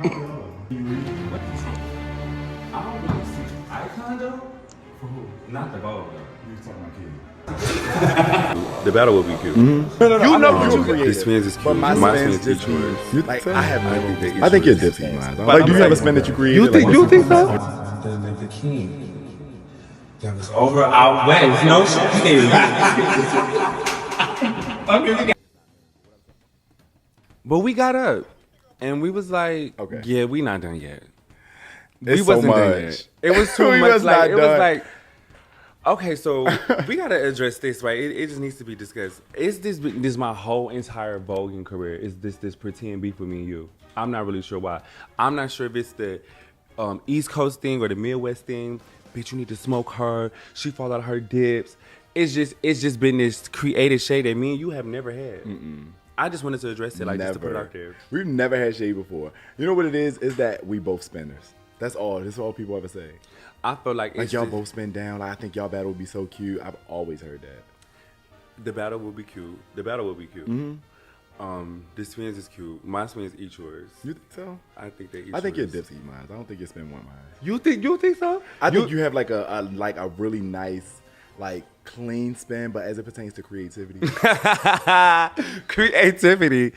What the fuck? I don't really see icon though. For who? Not the ball though. You was talking about kids. The battle will be cute. No, You know what you This created. spins is cute. But my spins spins just each yours. you like I have I think they no. I think you're each Dipsy, yours. man. But Like, do I'm you have a saying- spin that you created? You think so? The king. That was over out west. No shit. But we got up and we was like, Okay. yeah, we not done yet. It's We so wasn't done much. yet. It was too We much. was Like not it was done. like, okay, so we gotta address this, right? It just needs to be discussed. Is this my whole entire voguing career? Is this pretend beef with me and you? I'm not really sure why. I'm not sure if it's the East Coast thing or the Midwest thing. Bitch, you need to smoke her. She fall out of her dips. It's just been this creative shade that me and you have never had. I just wanted to address it, like just to put it out there. We've never had shade before. You know what it is? Is that we both spinners. That's all. That's all people ever say. I feel like Like it's y'all just- both spin down. Like I think y'all battle would be so cute. I've always heard that. The battle will be cute. The battle will be cute. The spins is cute. My spins each yours. You think so? I think they each I think you're yours. Dipsy mine. I don't think you spin one mine. You think so? I think you have like a really nice, like clean spin, but as it pertains to creativity. Creativity.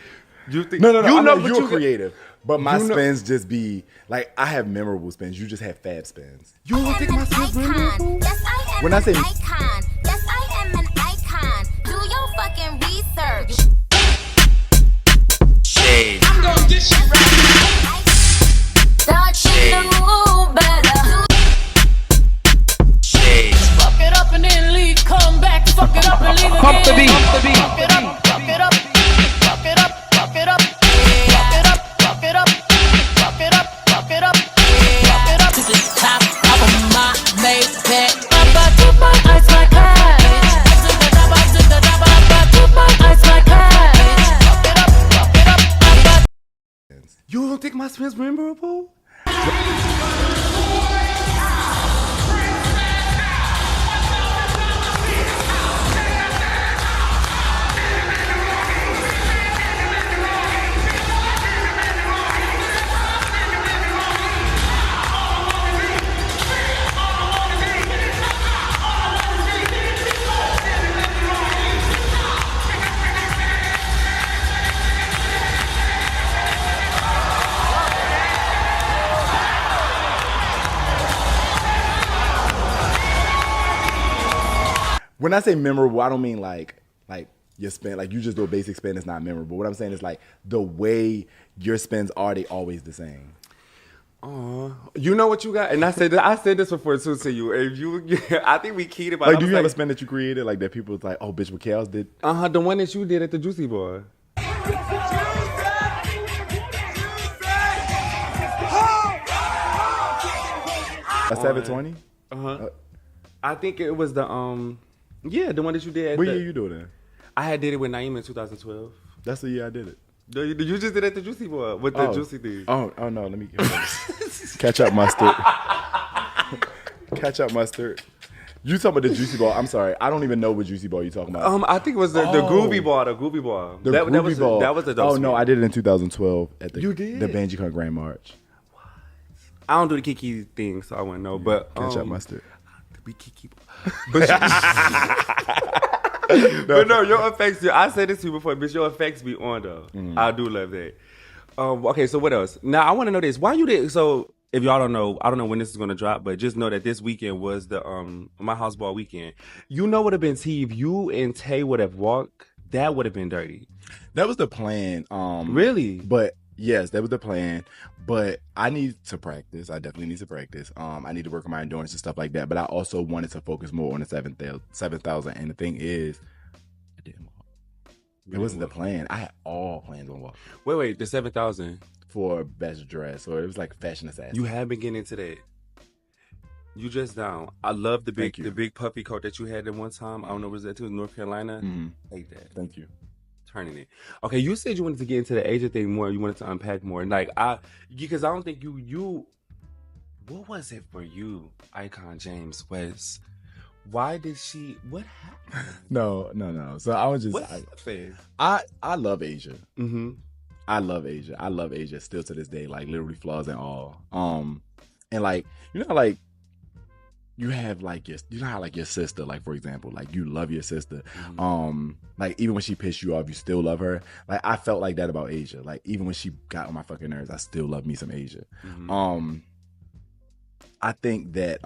You think No. You I know know what you're you creative, but my you know- spins just be like I have memorable spins. You just have fab spins. You don't think my spins memorable? Yes, I am When I an say- icon. Yes, I am an icon. Do your fucking research. Shade. I'm gonna get you right. Thought you knew better. Shade. Fuck it up and then leave, come back, fuck it up and leave again. Pump the beat. Fuck it up, fuck it up, fuck it up, fuck it up, fuck it up, fuck it up, fuck it up, fuck it up, fuck it up to the top of my Maybach. To my eyes like ice. To the top, to my eyes like ice. Fuck it up, fuck it up. You don't think my spins memorable? When I say memorable, I don't mean like your spin, like you just do a basic spin, it's not memorable. What I'm saying is like the way your spins are, they always the same. You know what you got? And I said this before too to you. If you I think we keyed about Like, do you have a spin that you created, like that people was like, oh, bitch, what Kels did? the one that you did at the Juicy Boy. A 720? I think it was the the one that you did at What the, year you doing that? I had did it with Naeem in 2012. That's the year I did it. No, you just did it at the Juicy Boy with the Juicy thing. Oh no, let me catch up mustard. Catch up mustard. You talking about the Juicy Ball? I'm sorry, I don't even know what Juicy Ball you talking about. I think it was the Groovy Ball, the Groovy Ball. The that Groovy was Ball. that was the Oh dope no, spin. I did it in 2012 at the You did? the BanjiCon Grand March. I don't do the Kiki thing, so I wouldn't know. But Catch up mustard. be Kiki. But but no, your effects. I said this to you before, but your effects be on though. I do love that. Okay, so what else? Now I want to know this. Why you did so? If y'all don't know, I don't know when this is gonna drop, but just know that this weekend was the my house ball weekend. You know what have been T if you and Tay would have walked, that would have been dirty. That was the plan. Really? But yes, that was the plan. But I need to practice. I definitely need to practice. I need to work on my endurance and stuff like that. But I also wanted to focus more on the 7,000. And the thing is, I didn't walk. It wasn't the plan. I had all plans on walking Wait, the 7,000. for best dress, or it was like fashion assassin. You have been getting into that. You just down. I love the Thank you. big puffy coat that you had at one time. I don't know was that too North Carolina. Hate that. Thank you. Turning it. Okay, you said you wanted to get into the Asia thing more. You wanted to unpack more. Like because I don't think you. What was it for you, Icon James West? Why did she? What happened? No. So I was just What happened? I love Asia. Mm-hmm. I love Asia. I love Asia still to this day, like literally flaws and all. And like like you have like you know how like your sister, like for example, like you love your sister. Like even when she pissed you off, you still love her. Like I felt like that about Asia. Like even when she got on my fucking nerves, I still love me some Asia. I think that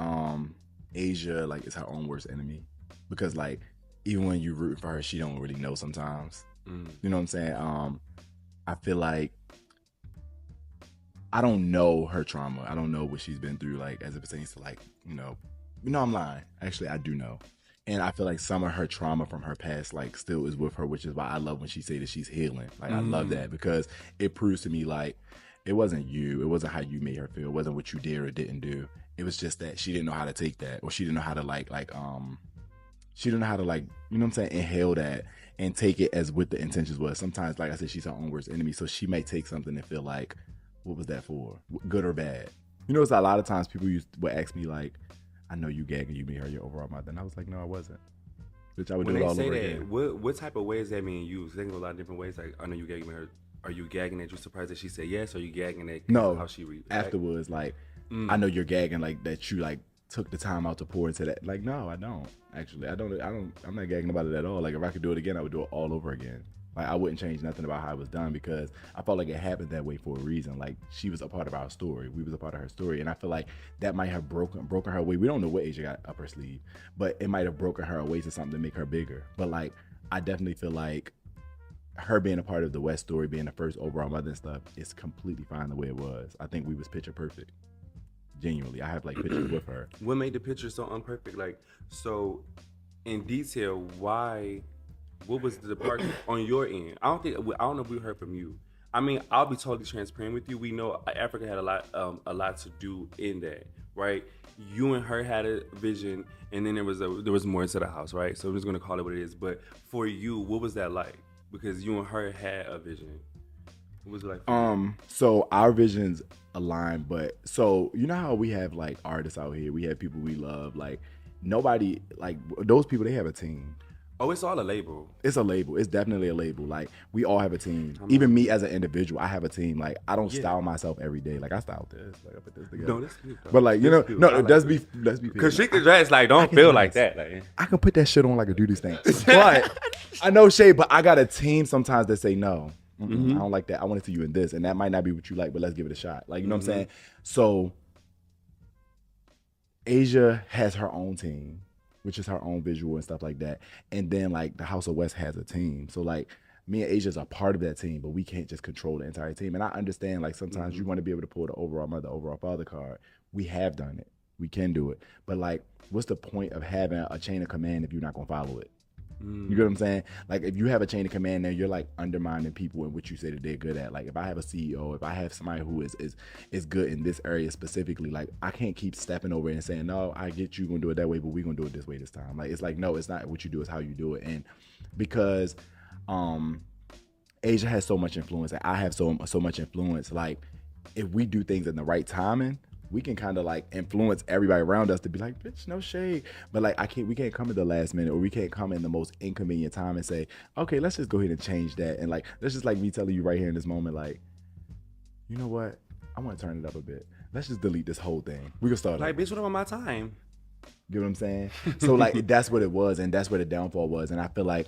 Asia like is her own worst enemy because like even when you root for her, she don't really know sometimes. You know what I'm saying? I feel like I don't know her trauma. I don't know what she's been through, like as it pertains to like, I'm lying. Actually, I do know. And I feel like some of her trauma from her past, like still is with her, which is why I love when she say that she's healing. Like I love that because it proves to me like it wasn't you. It wasn't how you made her feel. It wasn't what you did or didn't do. It was just that she didn't know how to take that, or she didn't know how to she didn't know how to like, you know what I'm saying, inhale that and take it as what the intentions was. Sometimes, like I said, she's her own worst enemy. So she might take something and feel like, what was that for? Good or bad? You know, it's a lot of times people would ask me like, I know you gagging, you made her your overall mother. And I was like, no, I wasn't. Which I would do it all over again. What type of ways that being used? They can go a lot of different ways. Like, I know you gagging her. Are you gagging that you're surprised that she said yes? Or are you gagging that how she reacted? Afterwards, like, I know you're gagging like that you like took the time out to pour into that. Like, no, I don't. Actually, I'm not gagging about it at all. Like, if I could do it again, I would do it all over again. Like, I wouldn't change nothing about how it was done because I felt like it happened that way for a reason. Like, she was a part of our story. We was a part of her story. And I feel like that might have broken her away. We don't know what Asia got up her sleeve, but it might have broken her away to something to make her bigger. But, like, I definitely feel like her being a part of the West story, being the first overall mother and stuff, is completely fine the way it was. I think we was picture perfect. Genuinely. I have, like, pictures with her. What made the picture so unperfect? Like, so, in detail, why... What was the departure on your end? I don't know if we heard from you. I mean, I'll be totally transparent with you. We know Africa had a lot to do in that, right? You and her had a vision, and then there was more into the house, right? So I'm just gonna call it what it is. But for you, what was that like? Because you and her had a vision. What was it like? For you? So our visions align, but so you know how we have like artists out here, we have people we love, like nobody like those people. They have a team. Oh, it's all a label. It's a label. It's definitely a label. Like, we all have a team. Even me as an individual, I have a team. Like, I don't style myself every day. Like, I style this. Like, I put this together. No, that's cute, though. But, like, you know, no, let's be because she can dress, like, don't feel like that. Like, I can put that shit on like a duty thing. But, I know shade, but I got a team sometimes that say, no, I don't like that. I want to see you in this. And that might not be what you like, but let's give it a shot. Like, you know what I'm saying? So, Asia has her own team, which is her own visual and stuff like that. And then like the House of West has a team. So like me and Asia's a part of that team, but we can't just control the entire team. And I understand like sometimes you want to be able to pull the overall mother, overall father card. We have done it. We can do it. But like, what's the point of having a chain of command if you're not gonna follow it? You get what I'm saying? Like if you have a chain of command there, you're like undermining people in what you say that they're good at. Like if I have a CEO, if I have somebody who is good in this area specifically, like I can't keep stepping over and saying, no, I get you gonna do it that way, but we're gonna do it this way this time. Like it's like, no, it's not what you do, it's how you do it. And because Asia has so much influence, and I have so much influence, like if we do things in the right timing, we can kind of like influence everybody around us to be like, bitch, no shade. But like we can't come at the last minute, or we can't come in the most inconvenient time and say, okay, let's just go ahead and change that. And like, that's just like me telling you right here in this moment, like, you know what? I want to turn it up a bit. Let's just delete this whole thing. We can start like, bitch, what about my time? You know what I'm saying? So like, that's what it was. And that's where the downfall was. And I feel like,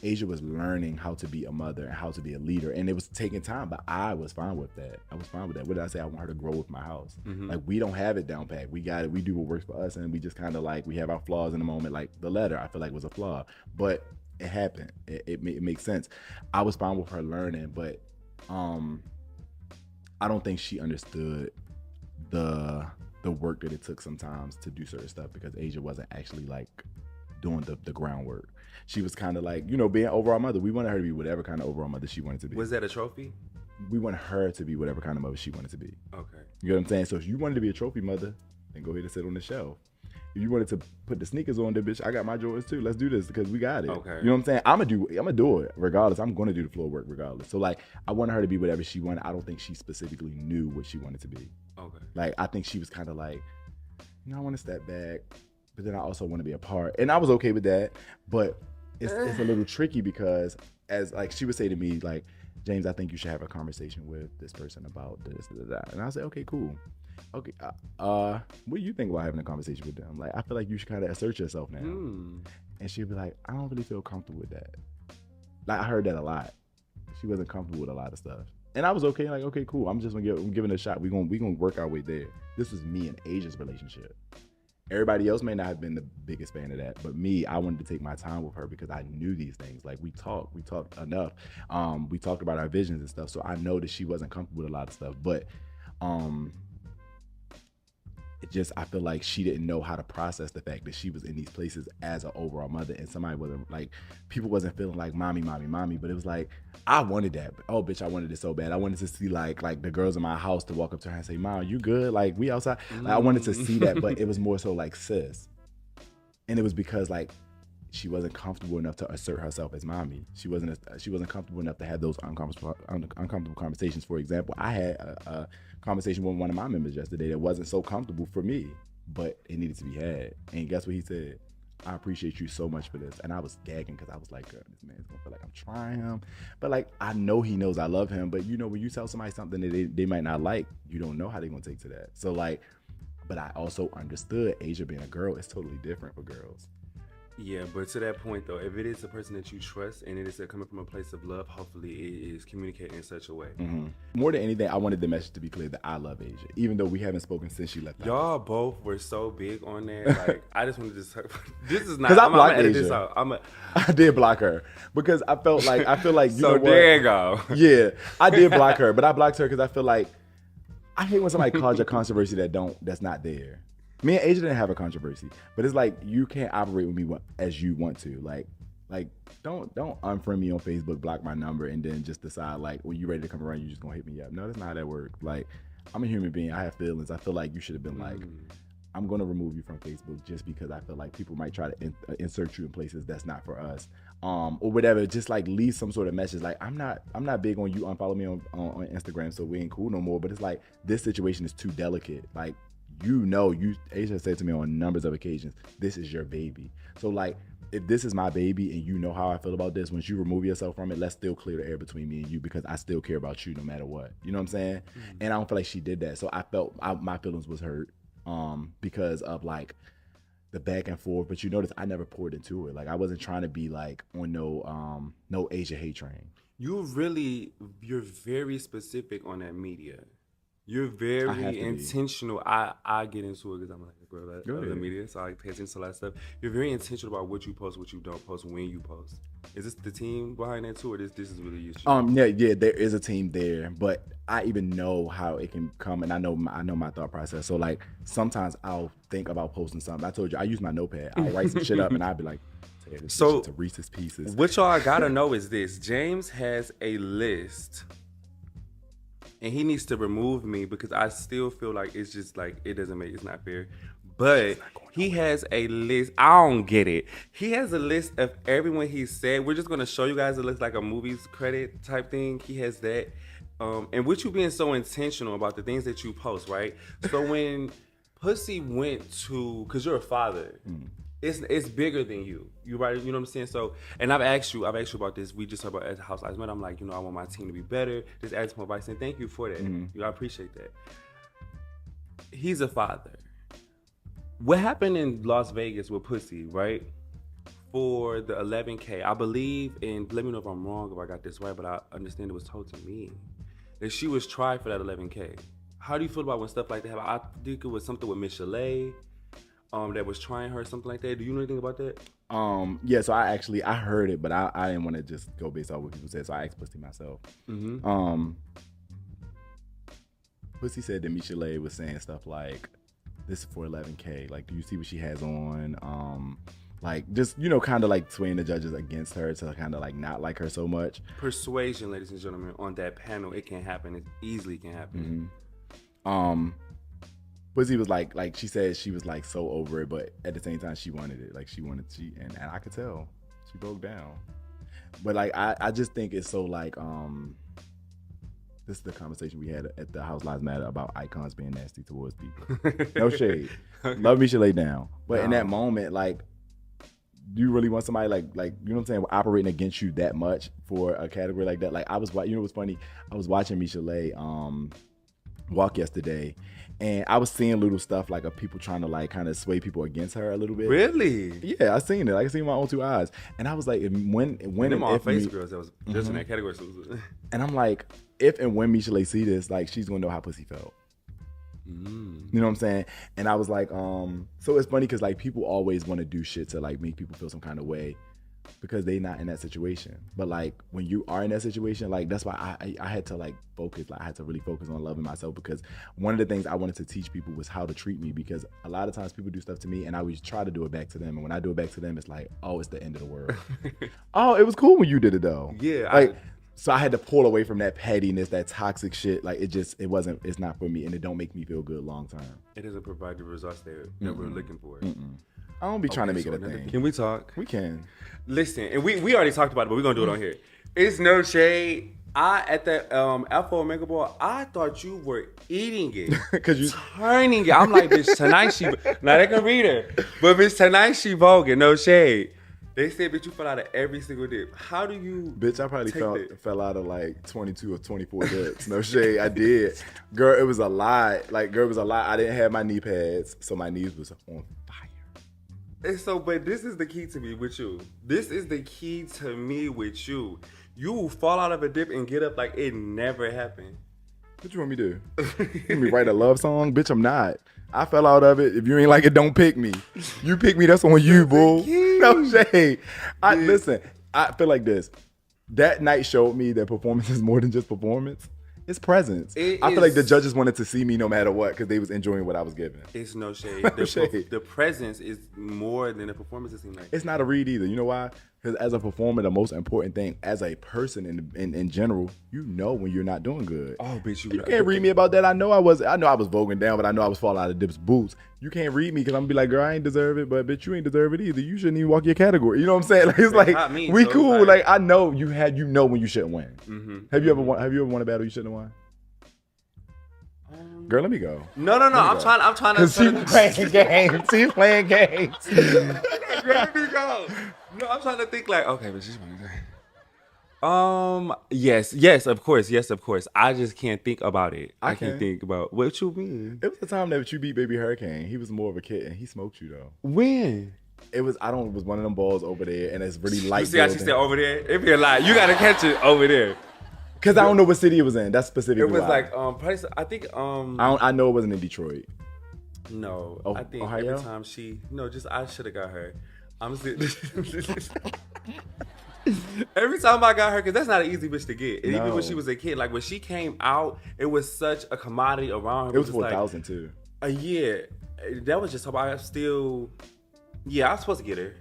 Asia was learning how to be a mother and how to be a leader, and it was taking time, but I was fine with that. What did I say? I want her to grow with my house. Like we don't have it down pat. We got it. We do what works for us, and we just kind of like, we have our flaws in the moment. Like the letter, I feel like was a flaw, but it happened. It makes sense. I was fine with her learning, but I don't think she understood the work that it took sometimes to do certain stuff, because Asia wasn't actually like doing the groundwork. She was kind of like, you know, being overall mother. We wanted her to be whatever kind of overall mother she wanted to be. Was that a trophy? We want her to be whatever kind of mother she wanted to be. Okay. You know what I'm saying? So if you wanted to be a trophy mother, then go ahead and sit on the shelf. If you wanted to put the sneakers on there, bitch, I got my Jordans too. Let's do this because we got it. Okay. You know what I'm saying? I'm gonna do it regardless. I'm gonna do the floor work regardless. So like, I wanted her to be whatever she wanted. I don't think she specifically knew what she wanted to be. Okay. Like, I think she was kind of like, you know, I want to step back, but then I also want to be a part. And I was okay with that, but it's a little tricky because, as like she would say to me, like, James, I think you should have a conversation with this person about this, that. And I said, okay, cool. Okay, what do you think about having a conversation with them? Like, I feel like you should kind of assert yourself now. And she'd be like, I don't really feel comfortable with that. Like, I heard that a lot. She wasn't comfortable with a lot of stuff. And I was okay, like, okay, cool. I'm giving it a shot. We're gonna work our way there. This was me and Asia's relationship. Everybody else may not have been the biggest fan of that, but me, I wanted to take my time with her because I knew these things. Like, we talked enough. We talked about our visions and stuff. So I know that she wasn't comfortable with a lot of stuff, but it just, I feel like she didn't know how to process the fact that she was in these places as an overall mother, and somebody wasn't like, people wasn't feeling like mommy, but it was like, I wanted that. Oh, bitch, I wanted it so bad. I wanted to see like the girls in my house to walk up to her and say, Mom, you good? Like, we outside. Like, I wanted to see that, but it was more so like, sis. And it was because like, she wasn't comfortable enough to assert herself as mommy. She wasn't comfortable enough to have those uncomfortable conversations. For example, I had a conversation with one of my members yesterday that wasn't so comfortable for me, but it needed to be had. And guess what he said? I appreciate you so much for this. And I was gagging because I was like, girl, this man's gonna feel like I'm trying him. But like, I know he knows I love him. But you know, when you tell somebody something that they might not like, you don't know how they're gonna take to that. So like, but I also understood Asia being a girl is totally different for girls. Yeah, but to that point though, if it is a person that you trust and it is coming from a place of love, hopefully it is communicating in such a way. Mm-hmm. More than anything, I wanted the message to be clear that I love Asia, even though we haven't spoken since she left. Y'all both were so big on that. Like, I just wanted to talk. This is not. Because I'm gonna edit this out. I did block her because I feel like you so know what? There you go. Yeah, I did block her, but I blocked her because I feel like I hate when somebody calls your controversy that's not there. Me and Asia didn't have a controversy, but it's like you can't operate with me as you want to. Like don't unfriend me on Facebook, block my number, and then just decide like when you ready to come around, you just gonna hit me up. No, that's not how that works. Like, I'm a human being. I have feelings. I feel like you should have been like, I'm gonna remove you from Facebook just because I feel like people might try to insert you in places that's not for us, or whatever. Just like leave some sort of message. Like, I'm not big on you unfollow me on Instagram, so we ain't cool no more. But it's like, this situation is too delicate. Like, Asia said to me on numbers of occasions, this is your baby. So like, if this is my baby and you know how I feel about this, once you remove yourself from it, let's still clear the air between me and you because I still care about you no matter what. You know what I'm saying? Mm-hmm. And I don't feel like she did that. So I felt my feelings was hurt because of like the back and forth. But you notice I never poured into it. Like, I wasn't trying to be like on no Asia hate train. You're very specific on that media. You're very intentional. I get into it because I'm like a girl that loves the media, so I pay attention to a lot of stuff. You're very intentional about what you post, what you don't post, when you post. Is this the team behind that too, or this is really you? Yeah, there is a team there, but I even know how it can come, and I know my thought process. So like, sometimes I'll think about posting something. I told you I use my notepad. I'll write some shit up, and I'll be like, tear this shit to Reese's Pieces. What y'all gotta know is this: James has a list. And he needs to remove me because I still feel like it's just like, it's not fair. But he has a list. I don't get it. He has a list of everyone he said. We're just going to show you guys a list like a movie's credit type thing. He has that. And with you being so intentional about the things that you post, right? So when Pussy went to, because you're a father, it's bigger than you. You right? You know what I'm saying? So, and I've asked you about this. We just talked about at the house last night. I'm like, I want my team to be better. Just ask for advice, and thank you for that. I appreciate that. He's a father. What happened in Las Vegas with Pussy, right? For the 11K, I believe, and let me know if I'm wrong, if I got this right, but I understand it was told to me that she was tried for that 11K. How do you feel about when stuff like that happen? I think it was something with Miss Chalet. That was trying her, something like that. Do you know anything about that? Yeah, so I heard it, but I didn't want to just go based off what people said, so I asked Pussy myself. Pussy said that Michelle was saying stuff like, this is for 11K. Like, do you see what she has on? Like, just, kind of like swaying the judges against her to kind of like not like her so much. Persuasion, ladies and gentlemen, on that panel, it can happen. It easily can happen. Pussy was like she said she was like so over it, but at the same time she wanted it. Like and I could tell she broke down. But like I just think it's so like this is the conversation we had at the House Lives Matter about icons being nasty towards people. No shade. Love me should lay down. But in that moment, like, do you really want somebody like you know what I'm saying, operating against you that much for a category like that? Like I was, you know what's funny? I was watching Michelet walk yesterday, and I was seeing little stuff like of people trying to like kind of sway people against her a little bit. Really? Yeah, I seen it. I seen it with my own 2 eyes, and I was like, when Them and all if face me, girls that was just in that category. So and I'm like, if and when Michelet see this, like she's gonna know how pussy felt. You know what I'm saying? And I was like, so it's funny because like people always want to do shit to like make people feel some kind of way because they not in that situation. But like when you are in that situation, like that's why I had to like focus. Like I had to really focus on loving myself, because one of the things I wanted to teach people was how to treat me, because a lot of times people do stuff to me and I always try to do it back to them. And when I do it back to them, it's like, oh, it's the end of the world. Oh, it was cool when you did it though. Yeah, Like, so I had to pull away from that pettiness, that toxic shit. Like it's not for me, and it don't make me feel good long term. it doesn't provide the results that we're looking for. I don't be trying to make So it a another- thing. Can we talk? We can. Listen, and we already talked about it, but we're gonna do it on here. It's no shade. I at that Alpha Omega Ball, I thought you were eating it. Cause you Turning it. I'm like, bitch, tonight she now they can read her. But bitch, tonight she voguing, no shade. They said, bitch, you fell out of every single dip. How do you bitch, I probably take fell out of like 22 or 24 dips. No shade, I did. Girl, it was a lot. Like, girl, it was a lot. I didn't have my knee pads, so my knees was on fire. And so, but this is the key to me with you. This is the key to me with you. You will fall out of a dip and get up like it never happened. What you want me to do? You want me write a love song? Bitch, I'm not. I fell out of it. If you ain't like it, don't pick me. You pick me, that's on you, boo. No shade. Listen, I feel like this. That night showed me that performance is more than just performance. It's presence. I feel like the judges wanted to see me no matter what, because they was enjoying what I was giving. It's no shade. No shade. The presence is more than the performance. It seems like. It's not a read either. You know why? Because as a performer, the most important thing, as a person in general, you know when you're not doing good. Oh, bitch, You can't read me about that. I know I was voguing down, but I know I was falling out of Dip's boots. You can't read me because I'm gonna be like, girl, I ain't deserve it, but bitch, you ain't deserve it either. You shouldn't even walk your category. You know what I'm saying? Like, it's like not me, we so cool. it's Like, like- I know you know when you shouldn't win. Have you ever won a battle you shouldn't have won? Girl, let me go. No. I'm trying to. Cause she playing games. She playing games. Let me go. No, I'm trying to think like, okay, but she's yes, of course. I just can't think about it. I can. can't think about what you mean. It was the time that you beat Baby Hurricane. He was more of a kid, and he smoked you though. When? It was one of them balls over there, and it's really light. You see how she said over there? It be a lie. You gotta catch it over there. Because I don't know what city it was in. That's specifically. It was why. like probably, I think I know it wasn't in Detroit. no. Oh, I think Ohio? every time I should have got her. I'm sitting. Every time I got her, because that's not an easy bitch to get. And even No. when she was a kid, like when she came out, it was such a commodity around her. It was just like, 4,000 too. a year. That was just how I still. Yeah, I was supposed to get her.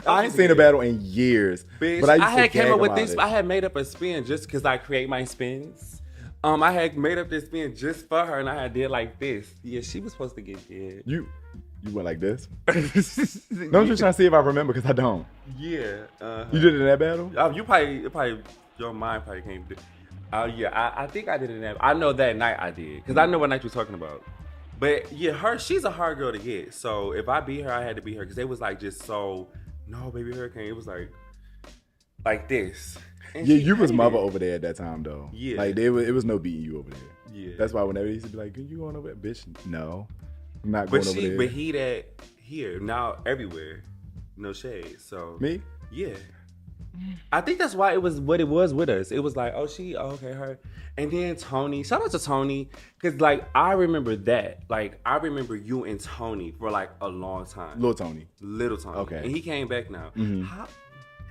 I ain't seen a battle in years. Bitch, but I, used I to had came gag up with about this. it. I had made up a spin just because I create my spins. I had made up this spin just for her, and I had did like this. Yeah, she was supposed to get it. You went like this? No, I'm just trying to see if I remember, because I don't. Yeah. You did it in that battle? You probably your mind probably came. Yeah, I think I did it in that. I know that night I did, because I know what night you're talking about. But yeah, she's a hard girl to get. So if I beat her, I had to beat her, because they was like just so. No, Baby Hurricane. It was like this. And Yeah, she you was hated mother it. over there at that time though. Yeah. Like it was no beating you over there. Yeah. That's why whenever he used to be like, "Can you going over there, bitch?" No, I'm not going over there. But he that here now everywhere, no shade. So Me? yeah. I think that's why it was what it was with us. It was like, okay, her. And then Tony, shout out to Tony, because like I remember that. Like I remember you and Tony for like a long time. Little Tony. Little Tony. Okay. And he came back now.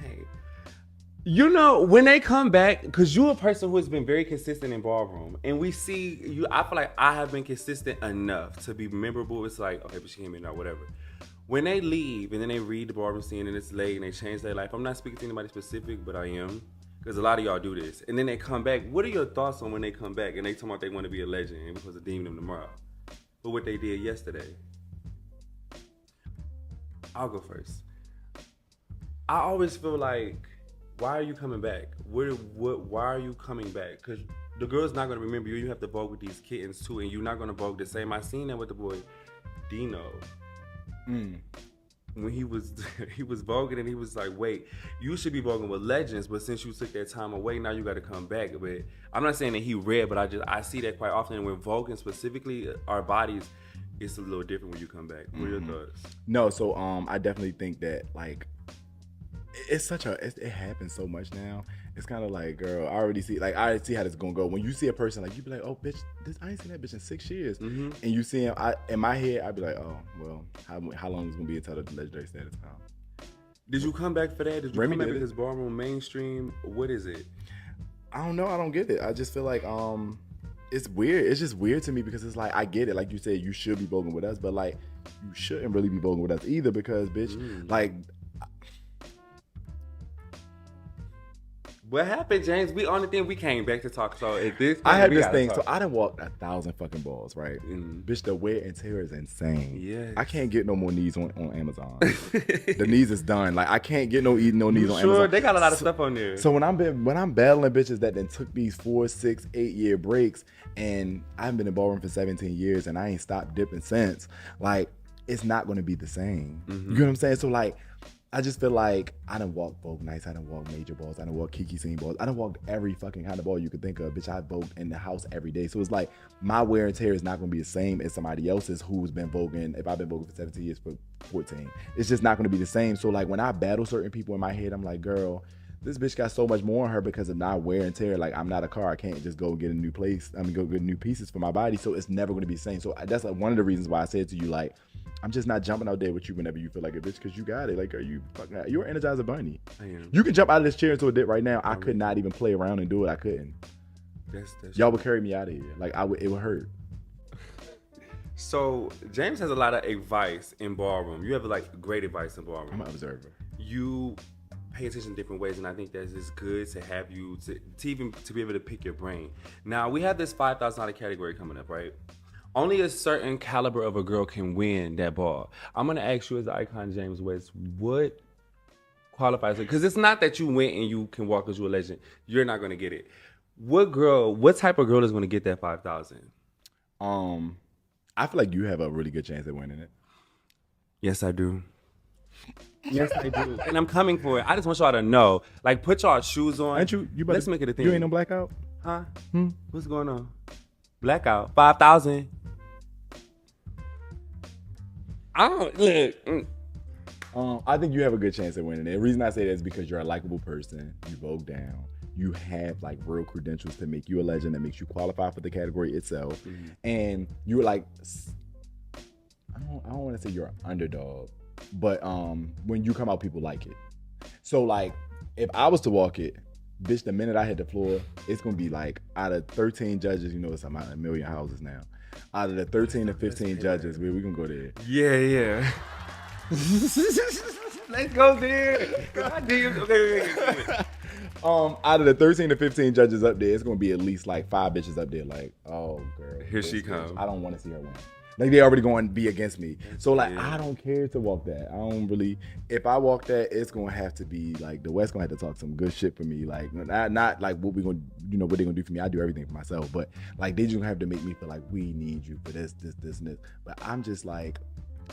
Hey. You know, when they come back, because you're a person who has been very consistent in ballroom, and we see you, I feel like I have been consistent enough to be memorable. It's like, okay, but she came in or whatever. When they leave and then they read the ballroom scene and it's late and they change their life, I'm not speaking to anybody specific, but I am, because a lot of y'all do this. And then they come back. What are your thoughts on when they come back and they talk about they want to be a legend and we're supposed to deem them tomorrow for what they did yesterday? I'll go first. I always feel like, why are you coming back? Why are you coming back? Because the girl's not going to remember you. You have to vogue with these kittens too, and you're not going to vogue the same. I seen that with the boy Dino. when he was he was voguing and he was like, wait, you should be voguing with legends, but since you took that time away, now you got to come back. But I'm not saying that he read, but I see that quite often. And when voguing specifically, our bodies, it's a little different when you come back. What are your thoughts? No, so I definitely think that like it's such a it happens so much now. It's kind of like, girl, I already see how this is gonna go. When you see a person, like, you be like, oh, bitch, I ain't seen that bitch in 6 years, and you see him. In my head, I'd be like, oh, well, how long is it gonna be until the legendary status comes? Did you come back for that? Did you Remy come back did it. because ballroom mainstream? What is it? I don't know. I don't get it. I just feel like it's weird. It's just weird to me because it's like, I get it. Like you said, you should be voguing with us, but like you shouldn't really be voguing with us either because, bitch, like. What happened, James? We only thing we came back to talk. So at this, I had we this gotta thing, talk. so I done walked 1,000 fucking balls, right? Bitch, the wear and tear is insane. Yes. I can't get no more knees on Amazon. The knees is done. Like I can't get no knees on Sure, Amazon. they got a lot of stuff on there. So when I'm battling bitches that then took these 4, 6, 8 year breaks, and I've been in ballroom for 17 years, and I ain't stopped dipping since. Like it's not gonna be the same. You know what I'm saying? So like. I just feel like I done walked Vogue Nights, I done walked Major Balls, I done walked Kiki Scene Balls, I done walked every fucking kind of ball you could think of. Bitch, I vogued in the house every day. So it's like my wear and tear is not gonna be the same as somebody else's who's been voguing, if I've been voguing for 17 years, for 14. It's just not gonna be the same. So like when I battle certain people in my head, I'm like, girl, this bitch got so much more on her because of not wear and tear. Like I'm not a car, I can't just go get a new go get new pieces for my body. So it's never gonna be the same. So that's like one of the reasons why I said to you, like, I'm just not jumping out there with you whenever you feel like a bitch because you got it. Like, you're an Energizer Bunny. I am. You can jump out of this chair into a dip right now. I could not even play around and do it. I couldn't. That's Y'all would carry me out of here. Like it would hurt. So James has a lot of advice in ballroom. You have like great advice in ballroom. I'm an observer. You pay attention in different ways, and I think that it's good to have you to be able to pick your brain. Now we have this $5,000 category coming up, right? Only a certain caliber of a girl can win that ball. I'm gonna ask you as the icon, James West, what qualifies it? Because it's not that you went and you can walk as you a legend. You're not gonna get it. What type of girl is gonna get that 5,000? I feel like you have a really good chance at winning it. Yes, I do. Yes, I do. And I'm coming for it. I just want y'all to know. Like, put y'all shoes on. Ain't you? Let's make it a thing. You ain't no blackout? Huh? What's going on? Blackout. 5,000. I don't look. I think you have a good chance at winning it. The reason I say that is because you're a likable person. You vogue down. You have like real credentials to make you a legend that makes you qualify for the category itself. And you're like, I don't want to say you're an underdog, but when you come out, people like it. So like, if I was to walk it, bitch, the minute I hit the floor, it's gonna be like out of 13 judges, you know, it's about 1 million houses now. Out of the 13 to 15 judges, we can go there. Yeah. Let's go there. God damn. Okay. Out of the 13 to 15 judges up there, it's gonna be at least like 5 bitches up there. Like, oh girl, Here she bitch, comes. I don't want to see her win. Like they already going to be against me. So like, I don't care to walk that. I don't really. If I walk that, it's gonna have to be like the West gonna have to talk some good shit for me. Like not like what we gonna, you know, what they gonna do for me. I do everything for myself. But like they just gonna have to make me feel like we need you for this, and this. But I'm just like,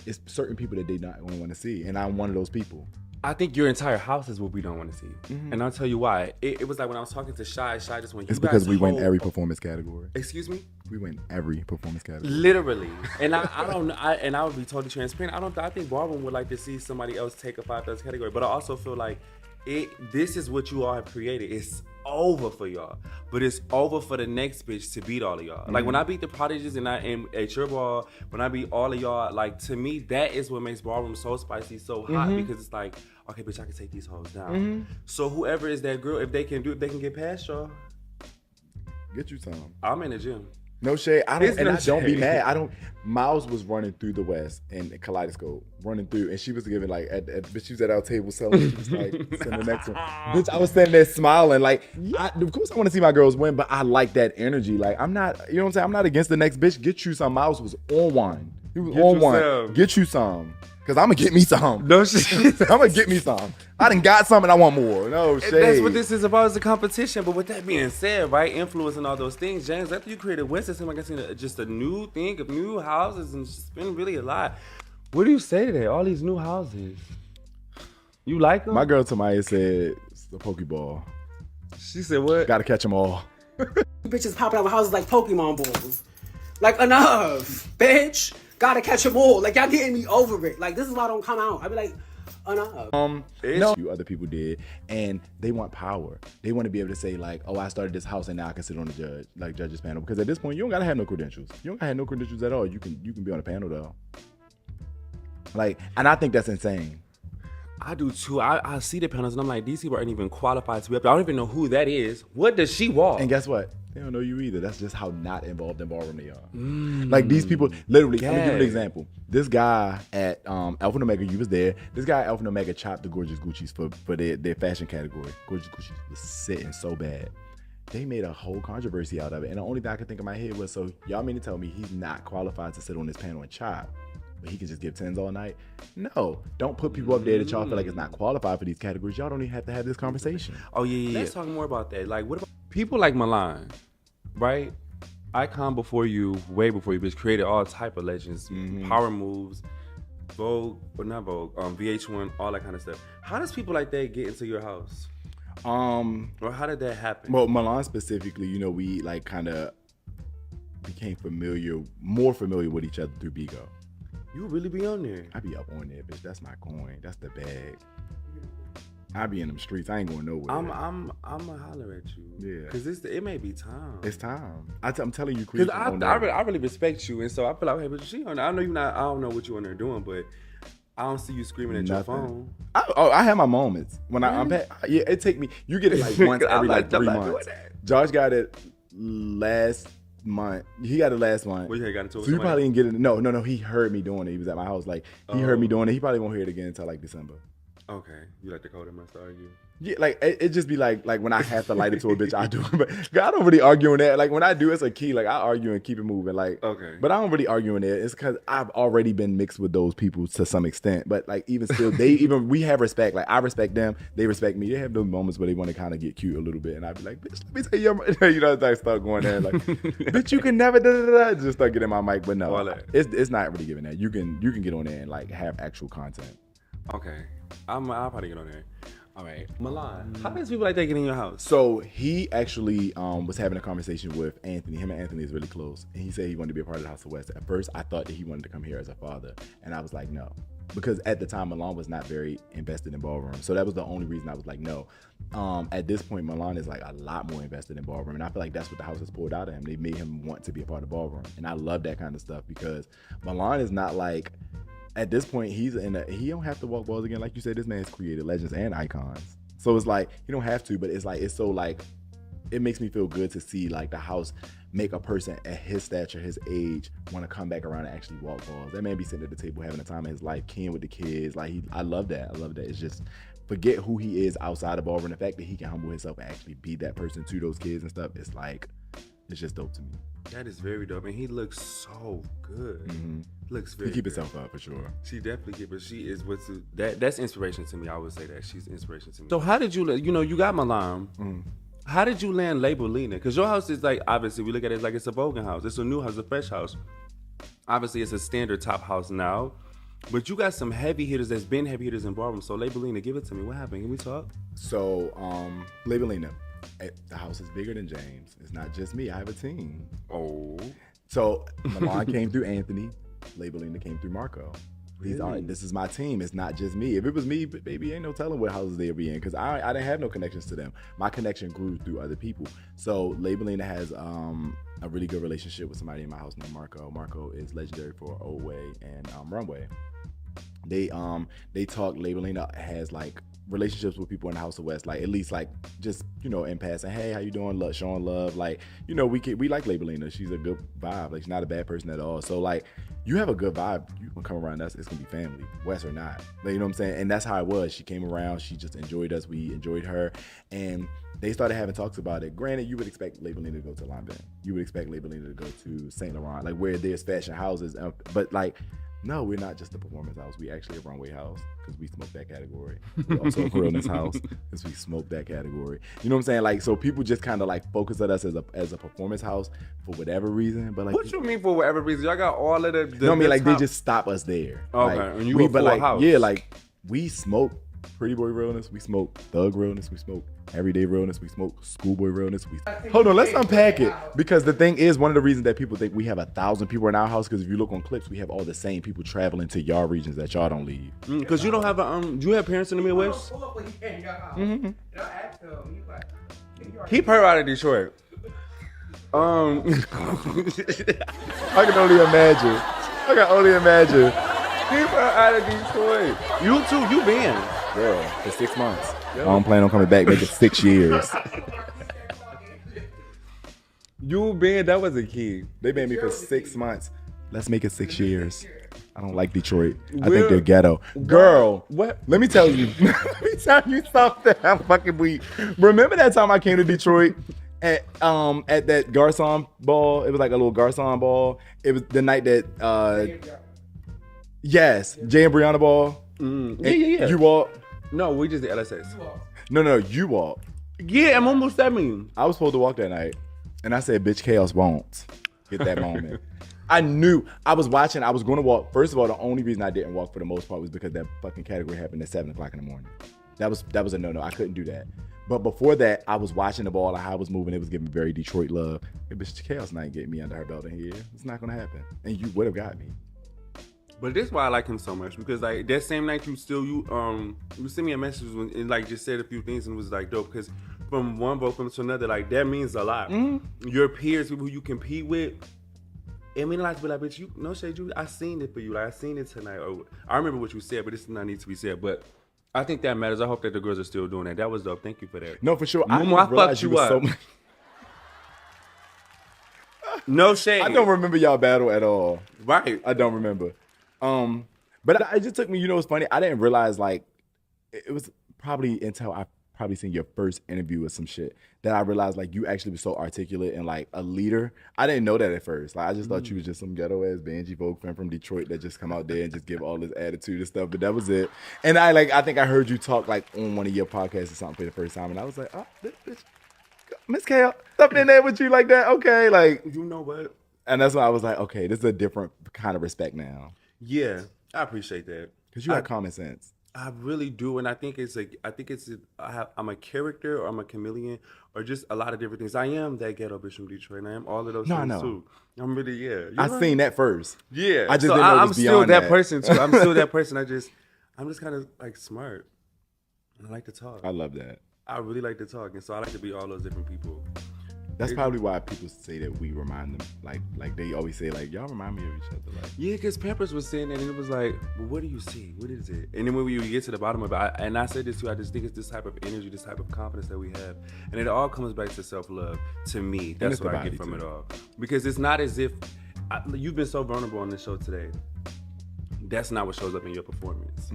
it's certain people that they not gonna want to see, and I'm one of those people. I think your entire house is what we don't want to see. And I'll tell you why. It was like when I was talking to Shy just went, It's because we win every performance category. Excuse me? We win every performance category. Literally. And I don't and I would be totally transparent. I think Ballroom would like to see somebody else take a 5,000 category, but I also feel like this is what you all have created. It's over for y'all, but it's over for the next bitch to beat all of y'all. Like when I beat the Prodigies and I am at your ball, when I beat all of y'all, like to me that is what makes Ballroom so spicy, so hot, because it's like, okay, bitch, I can take these hoes down. So whoever is that girl, if they can get past y'all, Get you some. I'm in the gym. No shade. I It's don't, and no I don't be shade. mad. I don't. Miles was running through the West in Kaleidoscope, running through, and she was giving like, but she was at our table selling. She was like, sitting the next one. Bitch, I was standing there smiling. Like, of course I want to see my girls win, but I like that energy. Like, I'm not, you know what I'm saying? I'm not against the next bitch. Get you some. Miles was on one. He was Get on you one. some. Get you some. Cause I'm gonna get me some. No shit. I'm gonna get me some. I done got some and I want more. No shade. That's what this is about, is a competition. But with that being said, right, influence and all those things, James, after you created West, it seemed like I seen just a new thing of new houses, and it's been really a lot. What do you say to that? All these new houses. You like them? My girl Tamaya said it's the Pokeball. She said what? Gotta catch them all. Bitches popping out of houses like Pokemon balls. Like, enough, bitch. Gotta catch them all. Like, y'all getting me over it. Like, this is why I don't come out. I be like, enough. No, few other people did, and they want power. They want to be able to say like, "Oh, I started this house, and now I can sit on the judges panel." Because at this point, you don't gotta have no credentials. You don't gotta have no credentials at all. You can be on a panel though. Like, and I think that's insane. I do too. I see the panels and I'm like, these people aren't even qualified to be up there. I don't even know who that is. What does she walk? And guess what? They don't know you either. That's just how not involved in ballroom they are. Like these people, literally. Let me give you an example. This guy at Alpha and Omega, you was there. This guy at Alpha and Omega chopped the Gorgeous Gucci's for their fashion category. Gorgeous Gucci was sitting so bad. They made a whole controversy out of it. And the only thing I could think in my head was, so y'all mean to tell me he's not qualified to sit on this panel and chop, but he can just give 10s all night? No. Don't put people up there that y'all feel like it's not qualified for these categories. Y'all don't even have to have this conversation. Oh, yeah. Let's talk more about that. Like, what about people like Milan, right? Icon before you, way before you, bitch, created all type of legends, power moves, Vogue, but not Vogue, VH1, all that kind of stuff. How does people like that get into your house? Or how did that happen? Well, Milan specifically, you know, we like kind of became more familiar with each other through Bigo. You really be on there. I be up on there, bitch. That's my coin. That's the bag. I be in them streets. I ain't going nowhere. I'm gonna holler at you. Yeah. Cause it may be time. It's time. I'm telling you, Cause I really respect you, and so I feel like, hey, but she on there. I know you not. I don't know what you on there doing, but I don't see you screaming at your phone. I have my moments when I unpack. Yeah, it take me. You get it like once every like 3 months. Josh got it last month. He got it last month. Well, you got it. So you probably didn't get it. No. He heard me doing it. He was at my house. Like he heard me doing it. He probably won't hear it again until like December. Okay, you like the code that must argue. Yeah, like it just be like when I have to light it to a bitch, I do it. But I don't really argue in that. Like when I do, it's a key. Like I argue and keep it moving. Like okay, but I don't really argue in there. It's because I've already been mixed with those people to some extent. But like even still, we have respect. Like I respect them, they respect me. They have those moments where they want to kind of get cute a little bit, and I'd be like, bitch, let me tell you, you know, I start going there like, bitch, you can never just start getting my mic. But no, it's not really giving that. You can get on there and like have actual content. Okay, I'll probably get on there. All right, Milan, how does people like that get in your house? So he actually was having a conversation with Anthony. Him and Anthony is really close, and he said he wanted to be a part of the House of West. At first, I thought that he wanted to come here as a father, and I was like, no, because at the time Milan was not very invested in ballroom, so that was the only reason I was like, no. At this point, Milan is like a lot more invested in ballroom, and I feel like that's what the house has pulled out of him. They made him want to be a part of ballroom, and I love that kind of stuff because Milan is not like. At this point, he don't have to walk balls again. Like you said, this man's created legends and icons. So it's like, you don't have to, but it's like, it's so like, it makes me feel good to see like the house make a person at his stature, his age, want to come back around and actually walk balls. That man be sitting at the table having the time of his life, keying with the kids. Like I love that. It's just, forget who he is outside of ballroom. The fact that he can humble himself and actually be that person to those kids and stuff, it's like, it's just dope to me. That is very dope, and he looks so good. Mm-hmm. Looks very. He keep good. himself up for sure. She definitely keep, but she is that's inspiration to me. I would say that she's inspiration to me. So how did you you got Milan? Mm-hmm. How did you land Labelina? Because your house is like, obviously we look at it like it's a Vogue house. It's a new house, a fresh house. Obviously it's a standard top house now, but you got some heavy hitters that's been heavy hitters in ballroom. So Labelina, give it to me. What happened? Can we talk? So Labelina. The house is bigger than James. It's not just me. I have a team. Oh. So Milan came through Anthony. Labelina came through Marco. Really? This is my team. It's not just me. If it was me, baby, ain't no telling what houses they'll be in because I didn't have no connections to them. My connection grew through other people. So Labelina has a really good relationship with somebody in my house named Marco. Marco is legendary for Old Way and Runway. They talk. Labelina has like relationships with people in the House of West, like at least like just in passing, hey, how you doing, showing love, like we like Labelina. She's a good vibe, like she's not a bad person at all. So like you have a good vibe, you can come around us, it's gonna be family, West or not. Like, you know what I'm saying? And that's how it was. She came around, she just enjoyed us, we enjoyed her, and they started having talks about it. Granted, you would expect Labelina to go to Lanvin, you would expect Labelina to go to Saint Laurent, like where there's fashion houses, but like No, we're not just a performance house. We actually a runway house because we smoke that category. We're also a realness house because we smoke that category. You know what I'm saying? Like, so people just kind of like focus on us as a performance house for whatever reason. But like, What you mean for whatever reason? Y'all got all of the you know what I mean? Like, they top- just stop us there. Okay, Like, and you a but full like, house. yeah, like we smoke Pretty Boy realness, we smoke thug realness, we smoke everyday realness, we smoke schoolboy realness. Hold on, let's unpack it, because the thing is, one of the reasons that people think we have 1,000 people in our house, because if you look on clips, we have all the same people traveling to y'all regions that y'all don't leave. Because you don't have a do you have parents in the Midwest? Keep her out of Detroit. I can only imagine. Keep her out of Detroit. You too. You been. Girl, for 6 months. I don't plan on coming back, make it 6 years. You been. That was a key. They banned me for 6 months. Let's make it 6 years. I don't like Detroit. I We're- think they're ghetto. Girl, What? let me tell you. Let me tell you something. I'm fucking weak. Remember that time I came to Detroit at that Garcon ball? It was like a little Garcon ball. It was the night that yes, Jay and Brianna ball. Yeah. You walk. No, we just did LSS. No, you walk. Yeah, and what almost that mean? I was supposed to walk that night, and I said, "Bitch, chaos won't get that moment." I knew I was watching. I was going to walk. First of all, the only reason I didn't walk for the most part was because that fucking category happened at 7:00 in the morning. That was a no. I couldn't do that. But before that, I was watching the ball and how it was moving. It was giving very Detroit love. Hey, bitch, chaos not getting me under her belt in here. It's not gonna happen. And you would have got me. But this is why I like him so much, because like that same night you sent me a message and like just said a few things and was like dope, because from one vocal to another, like that means a lot. Your peers, people who you compete with, it means a lot to be like, bitch, you no shade, you I seen it for you, like I seen it tonight. Or I remember what you said, but this does not need to be said. But I think that matters. I hope that the girls are still doing that. That was dope. Thank you for that. No, for sure. Momo, I didn't realize fucked you was up. No shade. I don't remember y'all battle at all. Right. I don't remember. But it just took me, you know, it's funny. I didn't realize, like, it was probably until I probably seen your first interview or some shit that I realized, like, you actually was so articulate and, like, a leader. I didn't know that at first. Like, I just thought you was just some ghetto-ass Banji Vogue fan from Detroit that just come out there and just give all this attitude and stuff. But that was it. And I think I heard you talk, like, on one of your podcasts or something for the first time. And I was like, oh, this bitch, Miss Kale, up in there with you like that? Okay, like. You know what? And that's why I was like, okay, this is a different kind of respect now. Yeah, I appreciate that. Because you have common sense. I really do, and I think I'm a character, or I'm a chameleon, or just a lot of different things. I am that ghetto bitch from Detroit, and I am all of those No, I things know. too. I'm really You I know? seen that first. Yeah, I just so didn't know it I'm was still beyond that that. person too. I'm still that person. I'm just kind of like smart, and I like to talk. I love that. I really like to talk, and so I like to be all those different people. That's probably why people say that we remind them, like they always say, like, y'all remind me of each other. Like, Yeah, because Pampers was saying that, and it was like, well, what do you see? What is it? And then when we get to the bottom of it, and I said this too, I just think it's this type of energy, this type of confidence that we have. And it all comes back to self-love, to me. That's it's what the I get body, from too. it all. Because it's not as if, you've been so vulnerable on this show today. That's not what shows up in your performance.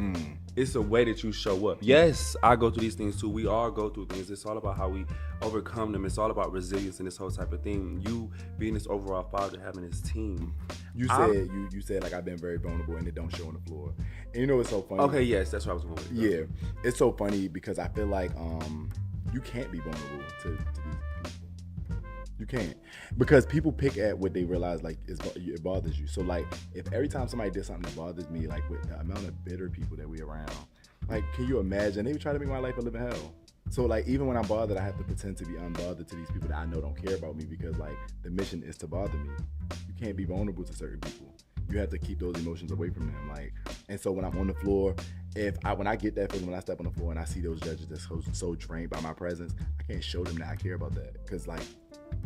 It's the way that you show up. Yes, I go through these things too. We all go through things. It's all about how we overcome them. It's all about resilience and this whole type of thing. You being this overall father, having this team. you said, you said, like, I've been very vulnerable and it don't show on the floor. And you know what's so funny? Okay, yes, that's what I was going with. Yeah, it's so funny because I feel like you can't be vulnerable to these people. You can't, because people pick at what they realize, like, it bothers you. So, like, if every time somebody did something that bothers me, like with the amount of bitter people that we around, like, can you imagine? They would try to make my life a living hell. So, like, even when I'm bothered, I have to pretend to be unbothered to these people that I know don't care about me, because, like, the mission is to bother me. You can't be vulnerable to certain people. You have to keep those emotions away from them. Like, and so when I'm on the floor, when I get that feeling, when I step on the floor and I see those judges that's so drained by my presence, I can't show them that I care about that, because, like,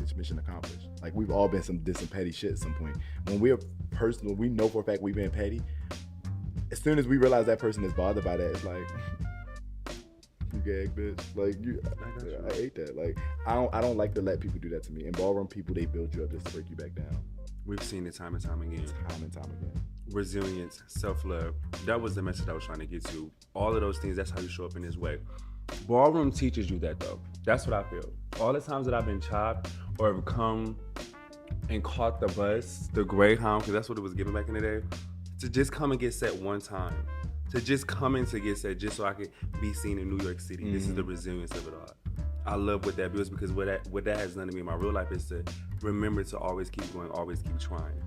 it's mission accomplished. Like, we've all did some petty shit at some point. When we're personal, we know for a fact we've been petty. As soon as we realize that person is bothered by that, it's like, you gag, bitch. Like, I hate that. Like, I don't like to let people do that to me. In ballroom, people, they build you up just to break you back down. We've seen it time and time again. Time and time again. Resilience, self-love. That was the message I was trying to get to. All of those things, that's how you show up in this way. Ballroom teaches you that, though. That's what I feel. All the times that I've been chopped or have come and caught the bus, the Greyhound, because that's what it was given back in the day, to just come and get set one time, to just come in to get set, just so I could be seen in New York City. This is the resilience of it all. I love what that builds, because what that has done to me in my real life is to remember to always keep going, always keep trying.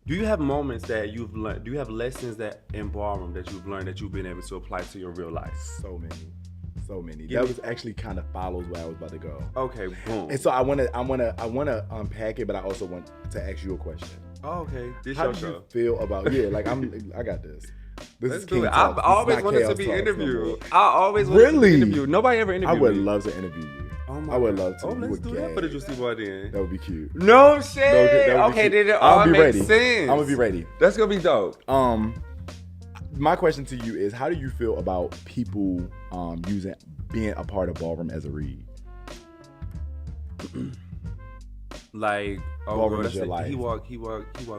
Do you have moments that you've learned? Do you have lessons that in ballroom that you've learned that you've been able to apply to your real life? So many. Give That me- was actually kind of follows where I was about to go. Okay, boom. And so I wanna unpack it, but I also want to ask you a question. Oh, okay, this How your do you show. feel about I got this. This Let's is do King it. Talk. I've This is always not wanted to Chaos be Talks no interviewed. more. I always wanted to Really? be interviewed. Nobody ever I interviewed would me. love to interview you. Oh my I would God. love to. Oh, You let's would do that for the gag. Juicy Boy then. That would be cute. No shit. That would be Okay, cute. then it I'll all be makes ready. sense. I'm gonna be ready. That's gonna be dope. My question to you is, how do you feel about people being a part of ballroom as a read? Like, oh, Ballroom bro, is that's your it. life. He walk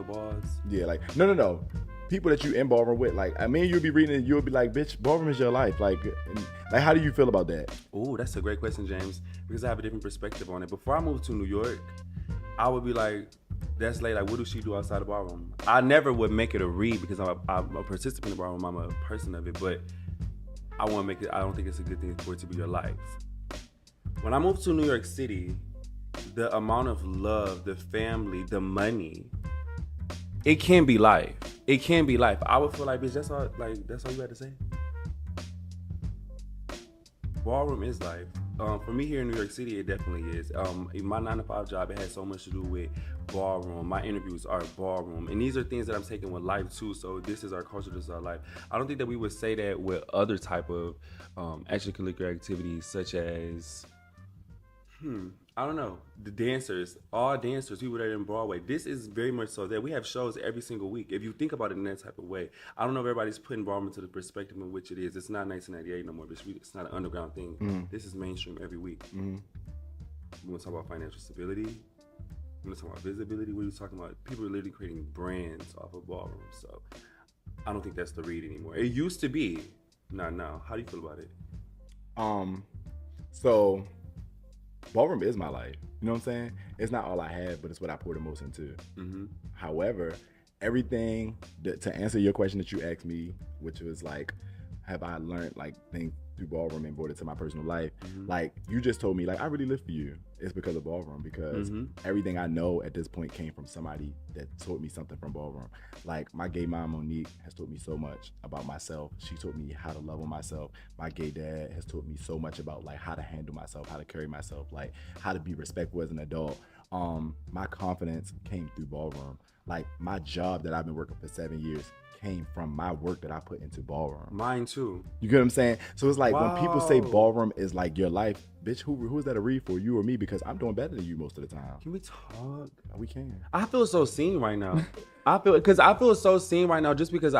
balls. Yeah, like no. People that you in ballroom with, like, I mean, you'll be reading and you'll be like, bitch, ballroom is your life. Like how do you feel about that? Oh, that's a great question, James, because I have a different perspective on it. Before I moved to New York, I would be like, that's late. Like, what does she do outside the ballroom? I never would make it a read because I'm a participant in the ballroom. I'm a person of it, but I want to make it. I don't think it's a good thing for it to be your life. When I moved to New York City, the amount of love, the family, the money, it can be life. It can be life. I would feel like, bitch, that's all you had to say. Ballroom is life. For me here in New York City, it definitely is. In my 9-to-5 job, it has so much to do with ballroom. My interviews are ballroom. And these are things that I'm taking with life too. So this is our culture, this is our life. I don't think that we would say that with other type of extracurricular activities such as, I don't know, the dancers, all dancers, people that are in Broadway. This is very much so that we have shows every single week. If you think about it in that type of way, I don't know if everybody's putting ballroom into the perspective in which it is. It's not 1998 no more. It's not an underground thing. This is mainstream every week. We want to talk about financial stability. We want to talk about visibility. What are you talking about? People are literally creating brands off of ballroom. So I don't think that's the read anymore. It used to be. Not now. How do you feel about it? So ballroom is my life. You know what I'm saying? It's not all I have, but it's what I pour the most into. However, everything to answer your question that you asked me, which was like, have I learned like things through ballroom and brought it to my personal life? Like you just told me, like I really live for you. It's because of ballroom, because everything I know at this point came from somebody that taught me something from ballroom. Like my gay mom Monique has taught me so much about myself. She taught me how to love on myself. My gay dad has taught me so much about like how to handle myself, how to carry myself, like how to be respectful as an adult. My confidence came through ballroom. Like my job that I've been working for 7 years came from my work that I put into ballroom. Mine too. You get what I'm saying? So it's like when people say Wow. ballroom is like your life, bitch, who's that a read for, you or me? Because I'm doing better than you most of the time. Can we talk? We can. I feel so seen right now. I feel so seen right now just because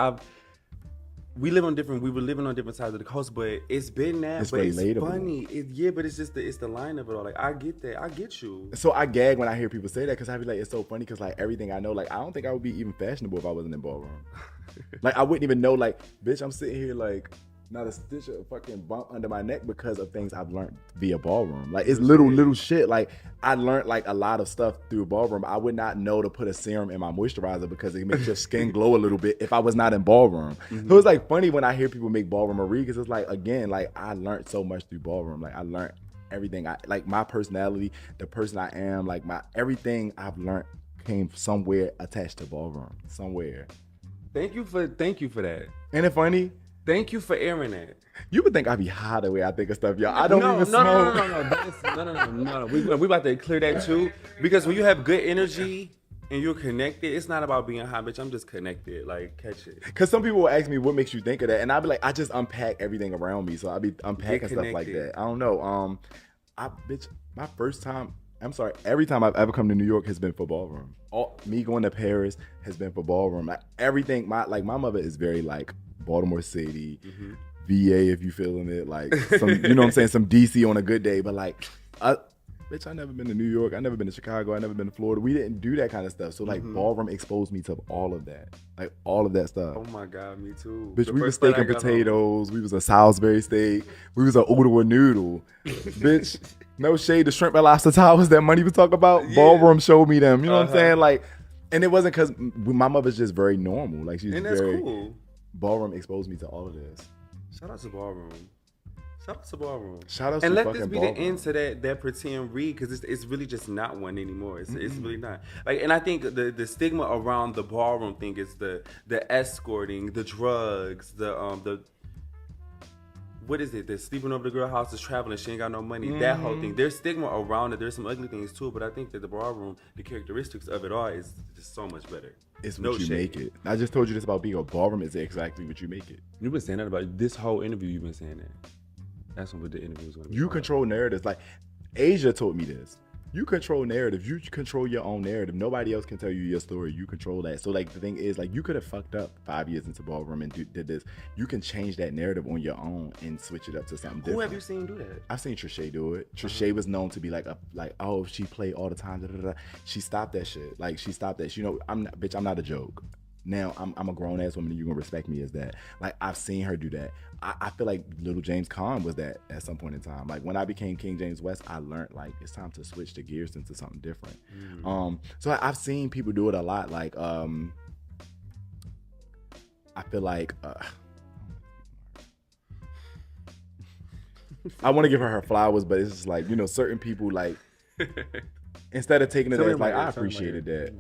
we were living on different sides of the coast, but it's been that, It's but it's relatable. funny. But it's just it's the line of it all. Like I get that. I get you. So I gag when I hear people say that, because I be like, it's so funny, because like everything I know, like I don't think I would be even fashionable if I wasn't in ballroom. Like I wouldn't even know, like, bitch, I'm sitting here like not a stitch of fucking bump under my neck because of things I've learned via ballroom. Like it's little shit. Like I learned like a lot of stuff through ballroom. I would not know to put a serum in my moisturizer because it makes your skin glow a little bit if I was not in ballroom. So it's like funny when I hear people make ballroom a read, because it's like, again, like I learned so much through ballroom. Like I learned everything. I like my personality, the person I am, like my everything I've learned came somewhere attached to ballroom. Somewhere. Thank you for that. Ain't it funny? Thank you for airing that. You would think I'd be high the way I think of stuff, y'all. I don't even smoke. No. We about to clear that too, because when you have good energy and you're connected, it's not about being high, bitch. I'm just connected. Like, catch it. Because some people will ask me, what makes you think of that? And I'd be like, I just unpack everything around me. So I'd be unpacking Get stuff like connected. that. I don't know. My first time, every time I've ever come to New York has been for ballroom. Me going to Paris has been for ballroom. Like, everything, my mother is very like Baltimore City, VA, if you feeling it, like some, you know what I'm saying, some DC on a good day. But like, bitch, I never been to New York. I never been to Chicago. I never been to Florida. We didn't do that kind of stuff. So like ballroom exposed me to all of that. Like all of that stuff. Oh my God, me too. Bitch, The we was first night steak I and got home. potatoes. We was a Salisbury steak. We was a oodle noodle. Bitch, no shade. The shrimp and lobster towers that Money was talking about. Yeah. Ballroom showed me them. You know what I'm saying? Like, And it wasn't because my mother's just very normal. Like she's And that's very cool. ballroom exposed me to all of this. Shout out to Ballroom. Shout out to Ballroom. Shout out and to let fucking this be Ballroom. the end to that pretend read because it's really just not one anymore. It's really not. Like, and I think the stigma around the ballroom thing is the escorting, the drugs, the what is it? The sleeping over the girl house is traveling. She ain't got no money. That whole thing. There's stigma around it. There's some ugly things too, but I think that the ballroom, the characteristics of it all is just so much better. It's No what you shade. make it. I just told you this about Bigo. Ballroom is exactly what you make it. You've been saying that about this whole interview. You've been saying that. That's what the interview was going to be. You about. control narratives. Like Asia told me this. You control narrative. You control your own narrative. Nobody else can tell you your story. You control that. So like the thing is, like you could have fucked up 5 years into Ballroom and did this. You can change that narrative on your own and switch it up to something different. Who have you seen do that? I've seen Trishay do it. Trishay was known to be like oh, she played all the time. Da, da, da. She stopped that shit. Like she stopped that. You know, I'm not a joke. Now I'm a grown ass woman and you're gonna respect me as that. Like I've seen her do that. I feel like little James Caan was that at some point in time. Like when I became King James West, I learned like it's time to switch the gears into something different. So I've seen people do it a lot. Like I feel like I want to give her flowers, but it's just like, you know, certain people like instead of taking it as like I appreciated that.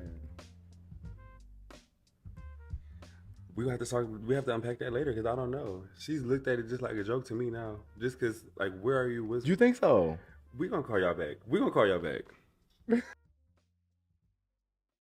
We have to talk. We have to unpack that later because I don't know. She's looked at it just like a joke to me now. Just because, like, where are you? You think so? We gonna call y'all back. We gonna call y'all back.